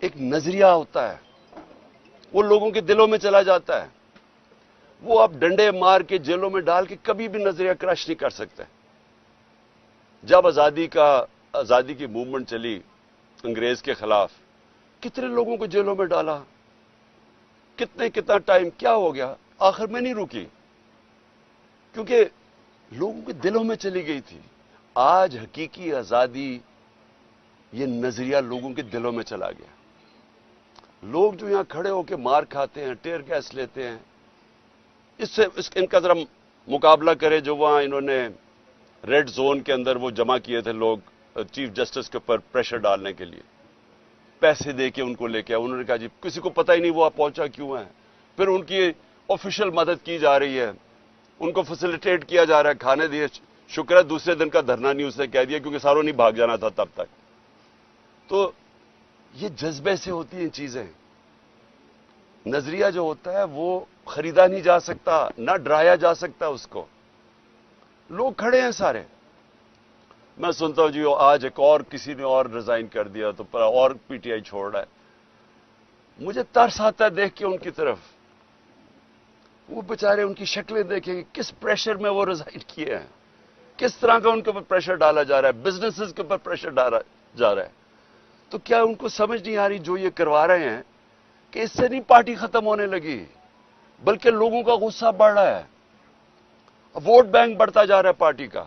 ایک نظریہ ہوتا ہے، وہ لوگوں کے دلوں میں چلا جاتا ہے. وہ آپ ڈنڈے مار کے جیلوں میں ڈال کے کبھی بھی نظریہ کرش نہیں کر سکتے. جب آزادی کی موومنٹ چلی انگریز کے خلاف، کتنے لوگوں کو جیلوں میں ڈالا، کتنا ٹائم کیا ہو گیا، آخر میں نہیں رکی کیونکہ لوگوں کے دلوں میں چلی گئی تھی. آج حقیقی آزادی، یہ نظریہ لوگوں کے دلوں میں چلا گیا. لوگ جو یہاں کھڑے ہو کے مار کھاتے ہیں، ٹیئر گیس لیتے ہیں، ان کا ذرا مقابلہ کرے جو وہاں انہوں نے ریڈ زون کے اندر وہ جمع کیے تھے لوگ چیف جسٹس کے اوپر پریشر ڈالنے کے لیے، پیسے دے کے ان کو لے کے آئے. انہوں نے کہا جی کسی کو پتہ ہی نہیں وہ آپ پہنچا کیوں ہے. پھر ان کی آفیشیل مدد کی جا رہی ہے، ان کو فیسیلیٹیٹ کیا جا رہا ہے، کھانے دیے. شکر ہے دوسرے دن کا دھرنا نہیں اس نے کہہ دیا کیونکہ ساروں نہیں بھاگ جانا تھا تب تک. تو یہ جذبے سے ہوتی ہیں چیزیں. نظریہ جو ہوتا ہے وہ خریدا نہیں جا سکتا، نہ ڈرایا جا سکتا اس کو. لوگ کھڑے ہیں سارے. میں سنتا ہوں جی آج ایک اور کسی نے اور ریزائن کر دیا تو اور پی ٹی آئی چھوڑ رہا ہے. مجھے ترس آتا ہے دیکھ کے ان کی طرف. وہ بیچارے ان کی شکلیں دیکھیں کہ کس پریشر میں وہ ریزائن کیے ہیں، کس طرح کا ان کے اوپر پریشر ڈالا جا رہا ہے، بزنسز کے اوپر پریشر ڈالا جا رہا ہے. تو کیا ان کو سمجھ نہیں آ رہی جو یہ کروا رہے ہیں کہ اس سے نہیں پارٹی ختم ہونے لگی بلکہ لوگوں کا غصہ بڑھ رہا ہے، ووٹ بینک بڑھتا جا رہا ہے پارٹی کا.